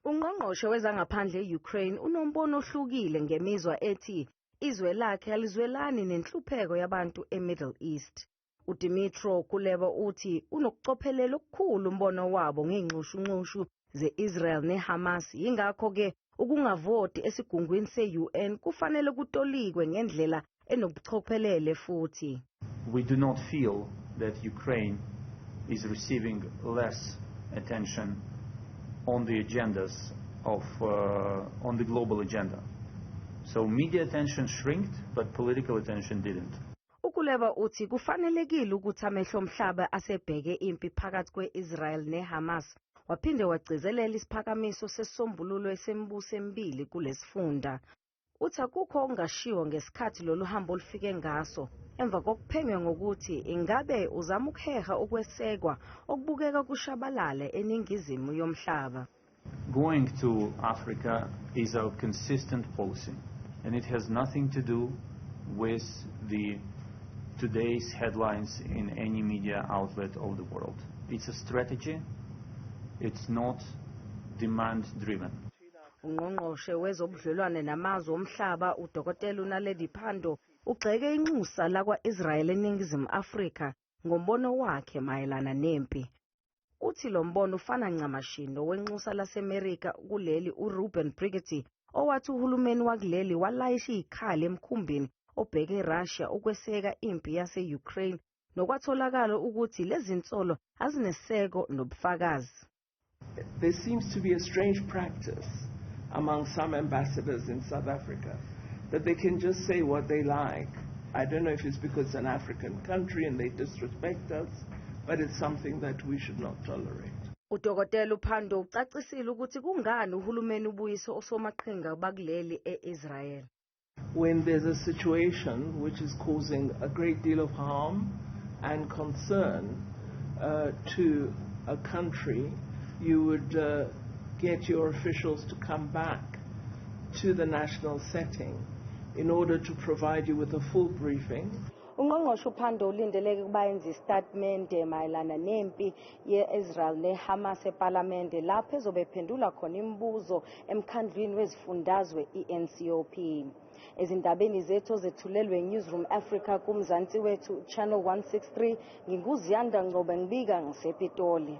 Ungqongqoshe wezangaphandle e-Ukraine unombono ohlukile ngemizwa ethi izwe lakhe alizwelani nenhlupheko yabantu eMiddle East. uDmytro Kuleba uthi unokucophelela okukhulu umbono wabo ngeinxushunxushu ze-Israel neHamas, yingakho ke ukungavoti esigungwini se-UN kufanele kutolikwe ngendlela enobuchophelele futhi. We do not feel that Ukraine is receiving less attention on the agendas of on the global agenda. So media attention shrinked, but political attention didn't. Ukuleba uthi kufanelekile ukuthi amehlo omhlaba asebheke impi phakathi kwe-Israel neHamas, waphinde wagcizelela isiphakamiso sesombululo esembuso emibili kulesifunda. Uthi akukho okungashiwo ngesikhathi lolu hambo olufike ngaso, emva kokuphenywa ngokuthi ingabe uzama ukuheha ukwesekwa okubukeka kushabalala eningizimu yomhlaba. Going to Africa is our consistent policy, and it has nothing to do with today's headlines in any media outlet of the world. It's a strategy. It's not demand-driven. Ungqongqoshe wezobudlelwane namazwe omhlaba uDkl uNaledi Pandor ugxeke inxusa lakwa-Israel eNingizimu Afrika ngombono wakhe mayelana nempi. Uthi lo mbono ufana ncamashini wenxusa laseMerika kuleli uReuben Brigitte owathi uhulumeni wakuleli walayisha izikhali emkhumbini obheke eRussia ukweseka impi yase-Ukraine nokwatholakala ukuthi lezi nsolo azineseko nobufakazi. There seems to be a strange practice among some ambassadors in South Africa that they can just say what they like. I don't know if it's because it's an African country and they disrespect us, but it's something that we should not tolerate. uDkl Pandor ucacisile ukuthi kungani uhulumeni ubuyisa osomaqhinga bakuleli e-Israel. When there's a situation which is causing a great deal of harm and concern to a country, you would get your officials to come back to the national setting in order to provide you with a full briefing. Ungqongqoshe uPandor ulindeleke ukuba yenze istatement mayelana nempi ye-Israel neHamas eParliamente lapho ezobephendula khona imibuzo emkhandlwini wezifundazwe i-NCOP. Ezindabeni zethu zethulelwe Newsroom Africa kumzansi wethu Channel 163, nginguziyanda Ngcobo ngibika ngisePitoli.